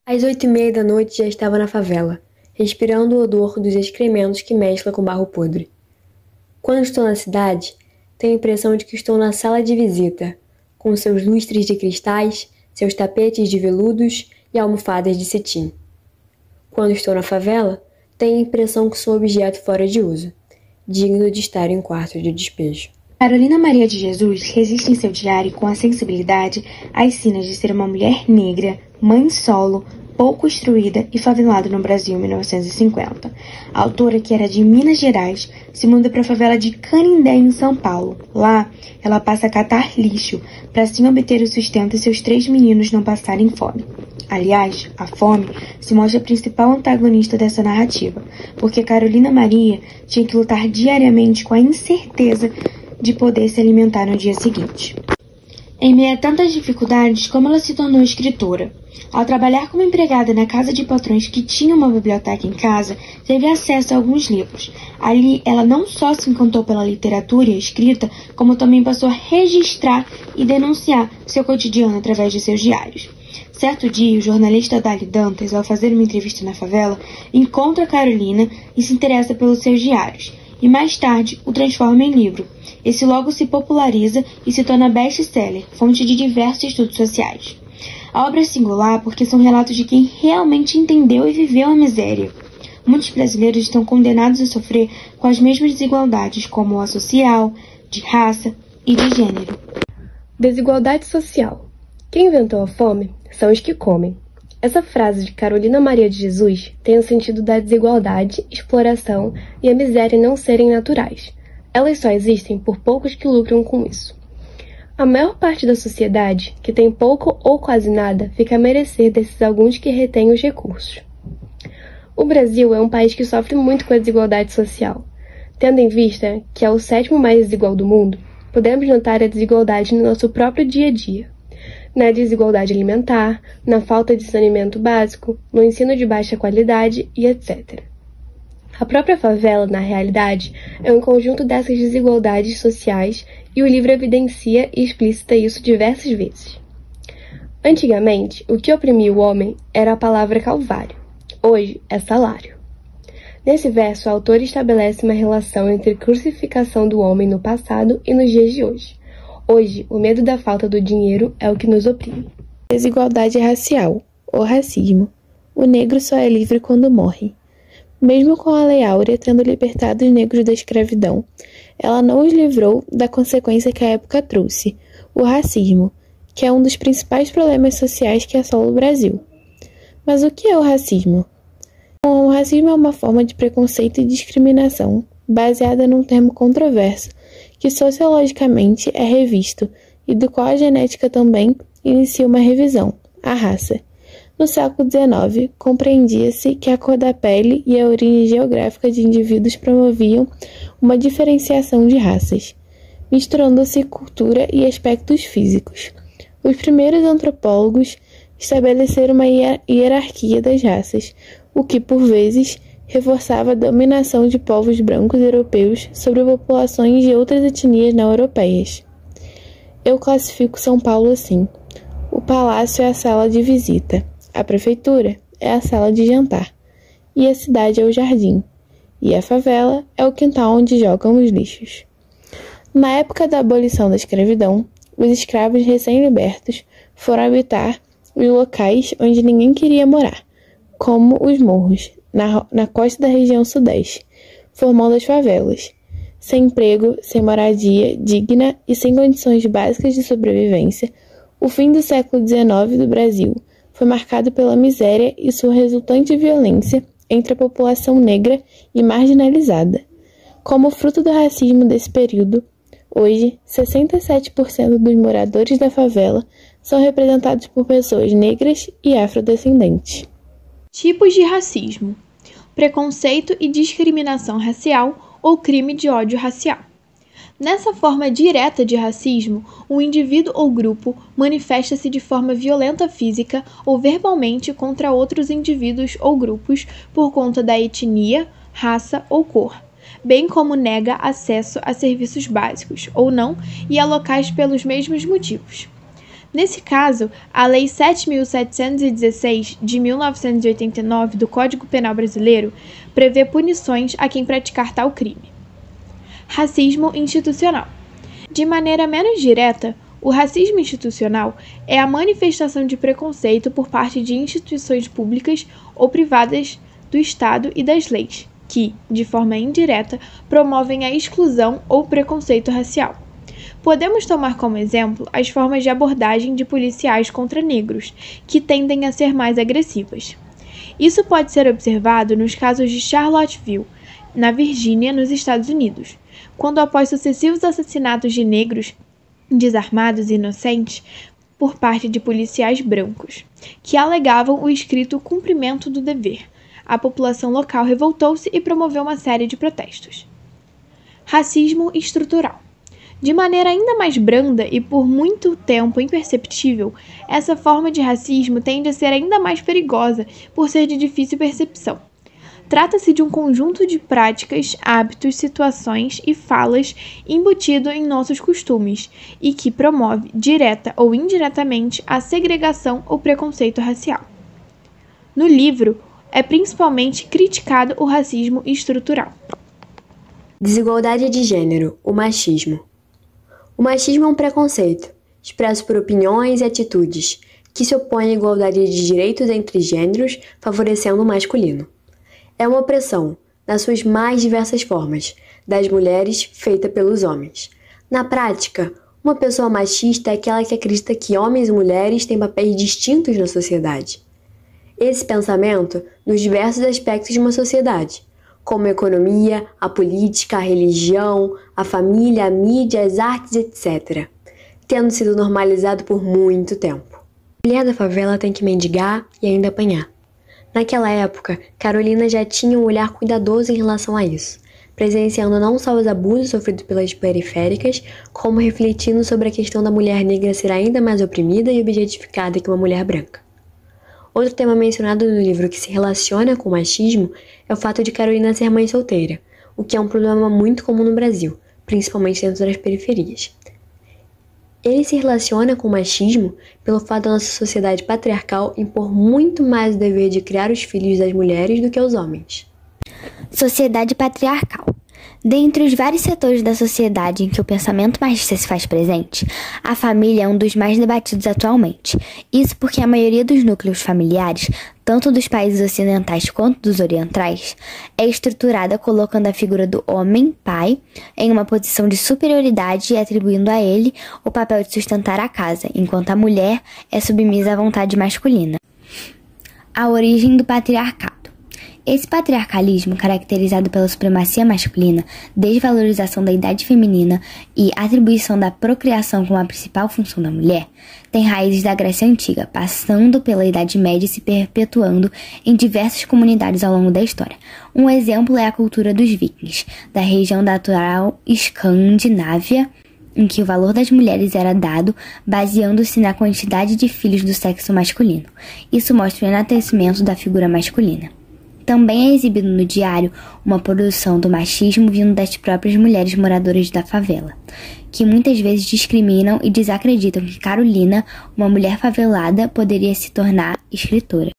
Às 8h30 da noite já estava na favela, respirando o odor dos excrementos que mescla com barro podre. Quando estou na cidade, tenho a impressão de que estou na sala de visita, com seus lustres de cristais, seus tapetes de veludos e almofadas de cetim. Quando estou na favela, tenho a impressão que sou objeto fora de uso, digno de estar em um quarto de despejo. Carolina Maria de Jesus resiste em seu diário com a sensibilidade às sinas de ser uma mulher negra, mãe solo, pouco instruída e favelada no Brasil em 1950. A autora, que era de Minas Gerais, se muda para a favela de Canindé, em São Paulo. Lá, ela passa a catar lixo para assim obter o sustento e seus 3 meninos não passarem fome. Aliás, a fome se mostra a principal antagonista dessa narrativa, porque Carolina Maria tinha que lutar diariamente com a incerteza de poder se alimentar no dia seguinte. Em meio a tantas dificuldades, como ela se tornou escritora? Ao trabalhar como empregada na casa de patrões que tinham uma biblioteca em casa, teve acesso a alguns livros. Ali, ela não só se encantou pela literatura e a escrita, como também passou a registrar e denunciar seu cotidiano através de seus diários. Certo dia, o jornalista Dali Dantas, ao fazer uma entrevista na favela, encontra Carolina e se interessa pelos seus diários, e mais tarde o transforma em livro. Esse logo se populariza e se torna best-seller, fonte de diversos estudos sociais. A obra é singular porque são relatos de quem realmente entendeu e viveu a miséria. Muitos brasileiros estão condenados a sofrer com as mesmas desigualdades, como a social, de raça e de gênero. Desigualdade social. Quem inventou a fome são os que comem. Essa frase de Carolina Maria de Jesus tem o sentido da desigualdade, exploração e a miséria não serem naturais. Elas só existem por poucos que lucram com isso. A maior parte da sociedade, que tem pouco ou quase nada, fica a merecer desses alguns que retêm os recursos. O Brasil é um país que sofre muito com a desigualdade social. Tendo em vista que é o 7º mais desigual do mundo, podemos notar a desigualdade no nosso próprio dia a dia. Na desigualdade alimentar, na falta de saneamento básico, no ensino de baixa qualidade e etc. A própria favela, na realidade, é um conjunto dessas desigualdades sociais e o livro evidencia e explicita isso diversas vezes. Antigamente, o que oprimia o homem era a palavra calvário. Hoje é salário. Nesse verso, a autora estabelece uma relação entre a crucificação do homem no passado e nos dias de hoje. Hoje, o medo da falta do dinheiro é o que nos oprime. Desigualdade racial, ou racismo. O negro só é livre quando morre. Mesmo com a Lei Áurea tendo libertado os negros da escravidão, ela não os livrou da consequência que a época trouxe, o racismo, que é um dos principais problemas sociais que assola o Brasil. Mas o que é o racismo? O racismo é uma forma de preconceito e discriminação, baseada num termo controverso, que sociologicamente é revisto e do qual a genética também inicia uma revisão, a raça. No século XIX, compreendia-se que a cor da pele e a origem geográfica de indivíduos promoviam uma diferenciação de raças, misturando-se cultura e aspectos físicos. Os primeiros antropólogos estabeleceram uma hierarquia das raças, o que, por vezes, reforçava a dominação de povos brancos europeus sobre populações de outras etnias não europeias. Eu classifico São Paulo assim. O palácio é a sala de visita. A prefeitura é a sala de jantar, e a cidade é o jardim, e a favela é o quintal onde jogam os lixos. Na época da abolição da escravidão, os escravos recém-libertos foram habitar os locais onde ninguém queria morar, como os morros, na costa da região sudeste, formando as favelas. Sem emprego, sem moradia digna e sem condições básicas de sobrevivência, o fim do século XIX do Brasil foi marcado pela miséria e sua resultante violência entre a população negra e marginalizada. Como fruto do racismo desse período, hoje, 67% dos moradores da favela são representados por pessoas negras e afrodescendentes. Tipos de racismo: preconceito e discriminação racial ou crime de ódio racial. Nessa forma direta de racismo, o indivíduo ou grupo manifesta-se de forma violenta física ou verbalmente contra outros indivíduos ou grupos por conta da etnia, raça ou cor, bem como nega acesso a serviços básicos ou não e a locais pelos mesmos motivos. Nesse caso, a Lei 7.716 de 1989 do Código Penal Brasileiro prevê punições a quem praticar tal crime. Racismo institucional. De maneira menos direta, o racismo institucional é a manifestação de preconceito por parte de instituições públicas ou privadas do Estado e das leis, que, de forma indireta, promovem a exclusão ou preconceito racial. Podemos tomar como exemplo as formas de abordagem de policiais contra negros, que tendem a ser mais agressivas. Isso pode ser observado nos casos de Charlottesville, na Virgínia, nos Estados Unidos, quando, após sucessivos assassinatos de negros desarmados e inocentes por parte de policiais brancos, que alegavam o estrito cumprimento do dever, a população local revoltou-se e promoveu uma série de protestos. Racismo estrutural. De maneira ainda mais branda e por muito tempo imperceptível, essa forma de racismo tende a ser ainda mais perigosa por ser de difícil percepção. Trata-se de um conjunto de práticas, hábitos, situações e falas embutido em nossos costumes e que promove, direta ou indiretamente, a segregação ou preconceito racial. No livro, é principalmente criticado o racismo estrutural. Desigualdade de gênero, o machismo. O machismo é um preconceito, expresso por opiniões e atitudes, que se opõe à igualdade de direitos entre gêneros, favorecendo o masculino. É uma opressão, nas suas mais diversas formas, das mulheres feita pelos homens. Na prática, uma pessoa machista é aquela que acredita que homens e mulheres têm papéis distintos na sociedade. Esse pensamento nos diversos aspectos de uma sociedade, como a economia, a política, a religião, a família, a mídia, as artes, etc., tendo sido normalizado por muito tempo. A mulher da favela tem que mendigar e ainda apanhar. Naquela época, Carolina já tinha um olhar cuidadoso em relação a isso, presenciando não só os abusos sofridos pelas periféricas, como refletindo sobre a questão da mulher negra ser ainda mais oprimida e objetificada que uma mulher branca. Outro tema mencionado no livro que se relaciona com o machismo é o fato de Carolina ser mãe solteira, o que é um problema muito comum no Brasil, principalmente dentro das periferias. Ele se relaciona com o machismo pelo fato da nossa sociedade patriarcal impor muito mais o dever de criar os filhos das mulheres do que aos homens. Sociedade patriarcal. Dentre os vários setores da sociedade em que o pensamento machista se faz presente, a família é um dos mais debatidos atualmente. Isso porque a maioria dos núcleos familiares, tanto dos países ocidentais quanto dos orientais, é estruturada colocando a figura do homem, pai, em uma posição de superioridade e atribuindo a ele o papel de sustentar a casa, enquanto a mulher é submissa à vontade masculina. A origem do patriarcado. Esse patriarcalismo, caracterizado pela supremacia masculina, desvalorização da idade feminina e atribuição da procriação como a principal função da mulher, tem raízes da Grécia Antiga, passando pela Idade Média e se perpetuando em diversas comunidades ao longo da história. Um exemplo é a cultura dos vikings, da região da atual Escandinávia, em que o valor das mulheres era dado baseando-se na quantidade de filhos do sexo masculino. Isso mostra o enaltecimento da figura masculina. Também é exibido no diário uma produção do machismo vindo das próprias mulheres moradoras da favela, que muitas vezes discriminam e desacreditam que Carolina, uma mulher favelada, poderia se tornar escritora.